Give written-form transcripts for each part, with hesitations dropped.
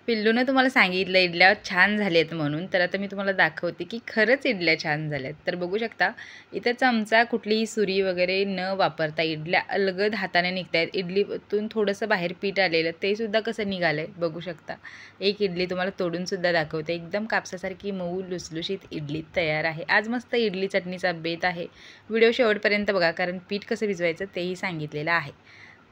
पिल्लूनं तुम्हाला सांगितलं इडल्या छान झाल्यात म्हणून, तर आता मी तुम्हाला दाखवते की खरंच इडल्या छान झाल्यात. तर बघू शकता इथं चमचा, कुठलीही सुरी वगैरे न वापरता इडल्या अलगद हाताने निघतायत. इडलीतून थोडंसं बाहेर पीठ आलेलं ते सुद्धा कसं निघालंय बघू शकता. एक इडली तुम्हाला तोडून सुद्धा दाखवते. एकदम कापसासारखी मऊ लुसलुशीत इडली तयार आहे. आज मस्त इडली चटणीचा बेत आहे. व्हिडिओ शेवटपर्यंत बघा, कारण पीठ कसं भिजवायचं तेही सांगितलेलं आहे.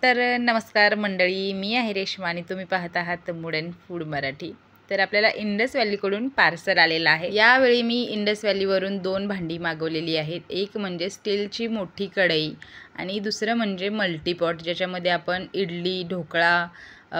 तर नमस्कार मंडळी, मी आहे रेश्मा आणि तुम्ही पाहत आहात मूड अँड फूड मराठी. तर आपल्याला इंडस व्हॅलीकडून पार्सल आलेलं आहे. यावेळी मी इंडस व्हॅलीवरून 2 भांडी मागवलेली आहेत. एक म्हणजे स्टीलची मोठी कढई आणि दुसरं म्हणजे मल्टीपॉट, ज्याच्यामध्ये आपण इडली, ढोकळा,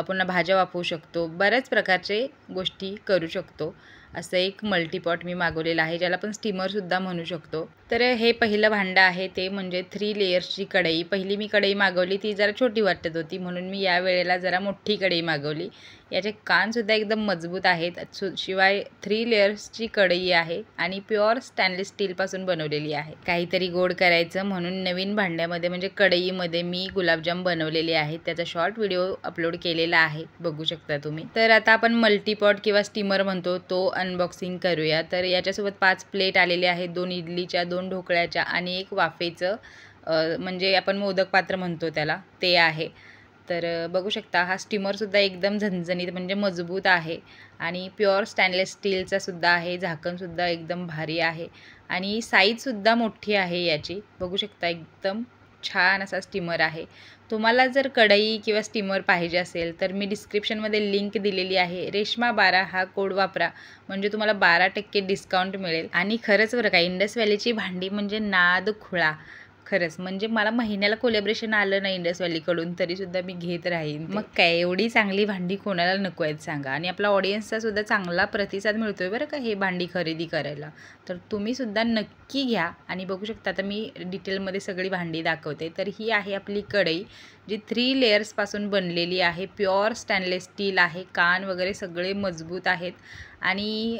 पुन्हा भाज्या वापरू शकतो. बऱ्याच प्रकारचे गोष्टी करू शकतो. असं एक मल्टीपॉट मी मागवलेलं आहे, ज्याला आपण स्टीमरसुद्धा म्हणू शकतो. तर हे पहिलं भांडं आहे ते म्हणजे 3 लेयर्सची कढई. पहिली मी कढई मागवली ती जरा छोटी वाटत होती, म्हणून मी या वेळेला जरा मोठी कढई मागवली. याचे कानसुद्धा एकदम मजबूत आहेत. शिवाय 3 लेयर्सची कढई आहे आणि प्युअर स्टेनलेस स्टीलपासून बनवलेली आहे. काहीतरी गोड करायचं म्हणून नवीन भांड्यामध्ये म्हणजे कढईमध्ये मी गुलाबजाम बनवलेले आहेत. त्याचा शॉर्ट व्हिडिओ अपलोड केलेला आहे, बघू शकता तुम्ही. तर आता आपण मल्टीपॉट किंवा स्टीमर म्हणतो तो अनबॉक्सिंग करूया. तर याच्यासोबत 5 प्लेट आलेले आहेत, 2 इडलीच्या, 2 ढोकळ्याच्या आणि एक वाफेचं म्हणजे आपण मोदक पात्र म्हणतो त्याला, ते आहे. तर बघू शकता हा स्टीमरसुद्धा एकदम झणझणीत म्हणजे मजबूत आहे आणि प्युअर स्टेनलेस स्टीलचा सुद्धा आहे. झाकणसुद्धा एकदम भारी आहे आणि साईजसुद्धा मोठी आहे याची. बघू शकता एकदम छान असा स्टीमर आहे. तुम्हाला जर कढई किंवा स्टीमर पाहिजे असेल तर मी डिस्क्रिप्शनमध्ये लिंक दिलेली आहे. रेश्मा12 हा कोड वापरा म्हणजे तुम्हाला 12% डिस्काउंट मिळेल. आणि खरंच बरं का, इंडस व्हॅलीची भांडी म्हणजे नाद खुळा. खरंच म्हणजे मला महिन्याला कोलॅबरेशन आलं नाही इंडस व्हॅलीकडून तरीसुद्धा मी घेत राहीन. मग काय, एवढी चांगली भांडी कोणाला नको आहेत सांगा. आणि आपला ऑडियन्सचा सुद्धा चांगला प्रतिसाद मिळतोय बरं का हे भांडी खरेदी करायला. तर तुम्हीसुद्धा नक्की घ्या. आणि बघू शकता आता मी डिटेलमध्ये सगळी भांडी दाखवते. तर ही आहे आपली कढई, जी 3 लेयर्सपासून बनलेली आहे. प्युअर स्टेनलेस स्टील आहे. कान वगैरे सगळे मजबूत आहेत आणि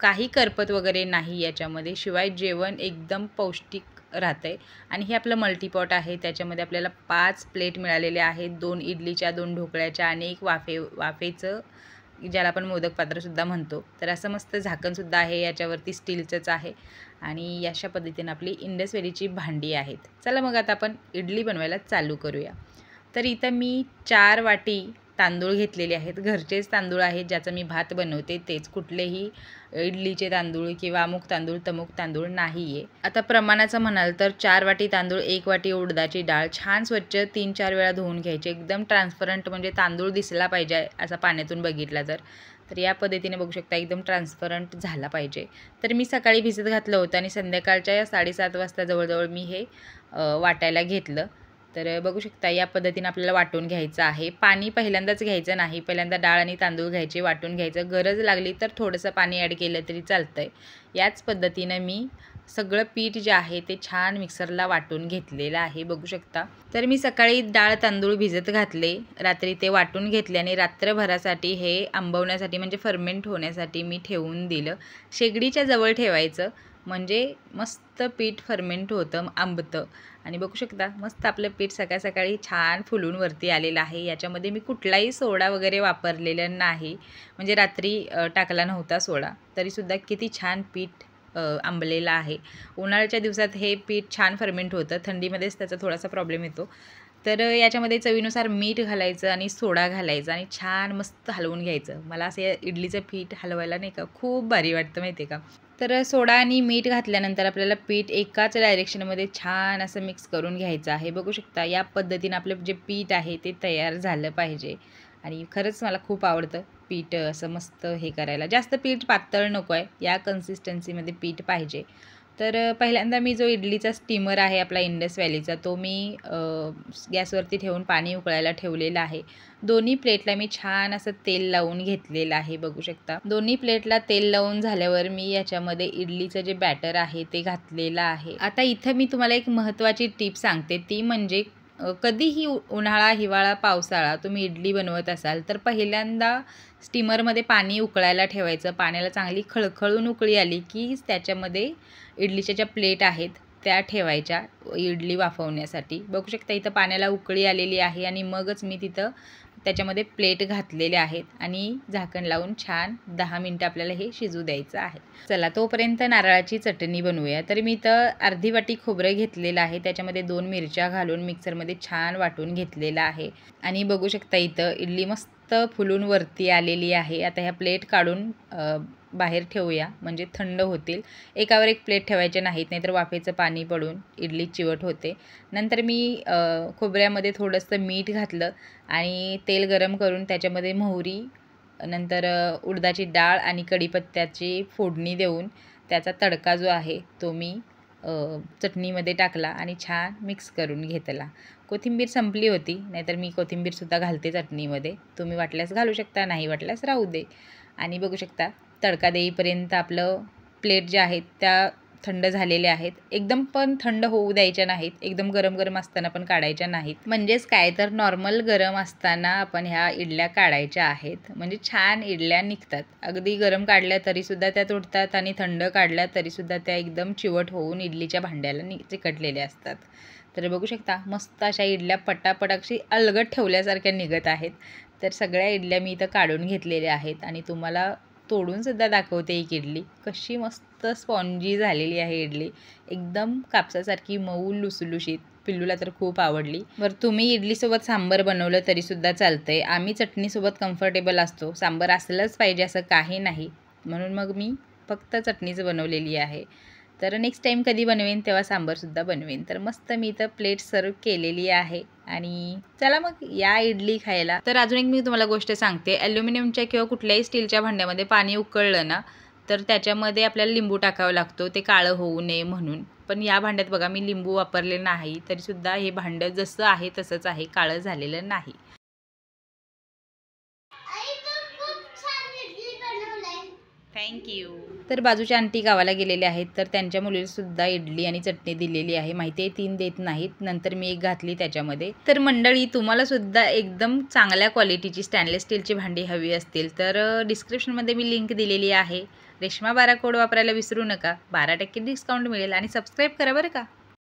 काही करपत वगैरे नाही याच्यामध्ये. शिवाय जेवण एकदम पौष्टिक राहतंय. आणि हे आपलं मल्टीपॉट आहे, त्याच्यामध्ये आपल्याला 5 प्लेट मिळालेल्या आहेत. 2 इडलीच्या, 2 ढोकळ्याच्या आणि एक वाफेचं, ज्याला आपण मोदक पात्रसुद्धा म्हणतो. तर असं मस्त झाकणसुद्धा आहे, याच्यावरती स्टीलचंच आहे. आणि अशा पद्धतीने आपली इंडस व्हॅलीची भांडी आहेत. चला मग आता आपण इडली बनवायला चालू करूया. तर इथं मी 4 वाटी तांदूळ घेतलेले आहेत. घरचेच तांदूळ आहेत, ज्याचा मी भात बनवते तेच. कुठलेही इडलीचे तांदूळ किंवा अमुक तांदूळ तमुक तांदूळ नाही आहे. आता प्रमाणाचं म्हणाल तर 4 वाटी तांदूळ, 1 वाटी उडदाची डाळ छान स्वच्छ 3-4 वेळा धुवून घ्यायचे. एकदम ट्रान्सपरंट म्हणजे तांदूळ दिसला पाहिजे असा पाण्यातून बघितला तर या पद्धतीने बघू शकता एकदम ट्रान्सपरंट झाला पाहिजे. तर मी सकाळी भिजत घातलं होतं आणि संध्याकाळच्या 7:30 वाजता जवळजवळ मी हे वाटायला घेतलं. तर बघू शकता या पद्धतीने आपल्याला वाटून घ्यायचं आहे. पाणी पहिल्यांदाच घ्यायचं नाही, पहिल्यांदा डाळ आणि तांदूळ घ्यायचे, वाटून घ्यायचं. गरज लागली तर थोडंसं पाणी ॲड केलं तरी चालतं आहे. याच पद्धतीनं मी सगळं पीठ जे आहे ते छान मिक्सरला वाटून घेतलेलं आहे, बघू शकता. तर मी सकाळी डाळ तांदूळ भिजत घातले, रात्री ते वाटून घेतले आणि रात्रभरासाठी हे आंबवण्यासाठी म्हणजे फर्मेंट होण्यासाठी मी ठेवून दिलं. शेगडीच्या जवळ ठेवायचं म्हणजे मस्त पीठ फर्मेंट होतं, आंबतं. आणि बघू शकता मस्त आपलं पीठ सकाळ सकाळी छान फुलून वरती आलेलं आहे. याच्यामध्ये मी कुठलाही सोडा वगैरे वापरलेला नाही, म्हणजे रात्री टाकला नव्हता सोडा, तरीसुद्धा किती छान पीठ आंबलेलं आहे. उन्हाळ्याच्या दिवसात हे पीठ छान फर्मेंट होतं, थंडीमध्येच त्याचा थोडासा प्रॉब्लेम येतो. तर याच्यामध्ये चवीनुसार मीठ घालायचं आणि सोडा घालायचा आणि छान मस्त हलवून घ्यायचं. मला असं इडलीचं पीठ हलवायला नाही का खूप भारी वाटतं माहिती आहे का. तर सोडा आणि मीठ घातल्यानंतर आपल्याला पीठ एकाच डायरेक्शनमध्ये छान असं मिक्स करून घ्यायचं आहे. बघू शकता या पद्धतीनं आपलं जे पीठ आहे ते तयार झालं पाहिजे. आणि खरंच मला खूप आवडतं पीठ असं मस्त हे करायला. जास्त पीठ पातळ नको आहे, या कन्सिस्टन्सीमध्ये पीठ पाहिजे. तर पहिल्यांदा मी जो इडलीचा स्टीमर आहे आपला इंडस व्हॅलीचा, तो मी गॅसवरती ठेवून पाणी उकळायला ठेवलेला आहे. दोन्ही प्लेटला मी छान असं तेल लावून घेतलेलं आहे, बघू शकता. दोन्ही प्लेटला तेल लावून झाल्यावर मी याच्यामध्ये इडलीचं जे बॅटर आहे ते घातलेलं आहे. आता इथं मी तुम्हाला एक महत्त्वाची टिप सांगते, ती म्हणजे कधीही उन्हाळा, हिवाळा, पावसाळा तुम्ही इडली बनवत असाल तर पहिल्यांदा स्टीमरमध्ये पाणी उकळायला ठेवायचं. पाण्याला चांगली खळखळून उकळी आली की त्याच्यामध्ये इडलीच्या ज्या प्लेट आहेत त्या ठेवायच्या इडली वाफवण्यासाठी. बघू शकता इथं पाण्याला उकळी आलेली आहे आणि मगच मी तिथं त्याच्यामध्ये प्लेट घातलेले आहेत आणि झाकण लावून छान 10 मिनिटं आपल्याला हे शिजू द्यायचं आहे. चला तोपर्यंत नारळाची चटणी बनवूया. तर मी इथं अर्धी वाटी खोबरं घेतलेलं आहे, त्याच्यामध्ये 2 मिरच्या घालून मिक्सरमध्ये छान वाटून घेतलेलं आहे. आणि बघू शकता इथं इडली मस्त फुलून वरती आलेली आहे. आता ह्या प्लेट काढून बाहेर ठेवूया, म्हणजे थंड होतील. एकावर एक प्लेट ठेवायचे नाहीत, नाहीतर वाफेचं पाणी पडून इडली चिवट होते. नंतर मी खोबऱ्यामध्ये थोडंसं मीठ घातलं आणि तेल गरम करून त्याच्यामध्ये मोहरी, नंतर उडदाची डाळ आणि कढीपत्त्याची फोडणी देऊन त्याचा तडका जो आहे तो मी चटणीमध्ये टाकला आणि छान मिक्स करून घेतला. कोथिंबीर संपली होती, नाहीतर मी कोथिंबीरसुद्धा घालते चटणीमध्ये. तुम्ही वाटल्यास घालू शकता, नाही वाटल्यास राहू दे. आणि बघू शकता तडका देईपर्यंत आपलं प्लेट ज्या आहेत त्या थंड झालेल्या आहेत. एकदम पण थंड होऊ द्यायच्या नाहीत, एकदम गरम गरम असताना पण काढायच्या नाहीत. म्हणजेच काय तर नॉर्मल गरम असताना आपण ह्या इडल्या काढायच्या आहेत, म्हणजे छान इडल्या निघतात. अगदी गरम काढल्या तरीसुद्धा त्या तुटतात आणि थंड काढल्या तरीसुद्धा त्या एकदम चिवट होऊन इडलीच्या भांड्याला चिकटलेल्या असतात. तर बघू शकता मस्त अशा इडल्या पटापट अशी अलगद ठेवल्यासारख्या निघत आहेत. तर सगळ्या इडल्या मी इथं काढून घेतलेल्या आहेत आणि तुम्हाला तोडूनसुद्धा दाखवते एक इडली. कशी मस्त स्पॉन्जी झालेली आहे इडली, एकदम कापसासारखी मऊ लुसलुशीत. पिल्लूला तर खूप आवडली. बरं तुम्ही इडलीसोबत सांबार बनवलं तरीसुद्धा चालतंय. आम्ही चटणीसोबत कम्फर्टेबल असतो, सांबार असलंच पाहिजे असं काही नाही, म्हणून मग मी फक्त चटणीच बनवलेली आहे. तर नेक्स्ट टाईम कधी बनवेन तेव्हा सांबारसुद्धा बनवेन. तर मस्त मी इथं प्लेट सर्व केलेली आहे आणि चला मग या इडली खायला. तर अजून एक मी तुम्हाला गोष्ट सांगते, ॲल्युमिनियमच्या किंवा कुठल्याही स्टीलच्या भांड्यामध्ये पाणी उकळलं ना तर त्याच्यामध्ये आपल्याला लिंबू टाकावा लागतो, ते काळं होऊ नये म्हणून. पण या भांड्यात बघा मी लिंबू वापरले नाही तरीसुद्धा हे भांडं जसं आहे तसंच आहे, काळं झालेलं नाही. थँक्यू. तर बाजूच्या आंटी गावाला गेलेले आहेत, तर त्यांच्या मुलीलासुद्धा इडली आणि चटणी दिलेली आहे. माहिती आहे 3 देत नाहीत, नंतर मी एक घातली त्याच्यामध्ये. तर मंडळी तुम्हालासुद्धा एकदम चांगल्या क्वालिटीची स्टॅनलेस स्टीलची भांडी हवी असतील तर डिस्क्रिप्शनमध्ये मी लिंक दिलेली आहे. रेश्मा 12 कोड वापरायला विसरू नका, 12% डिस्काउंट मिळेल आणि सबस्क्राईब करा बरं का.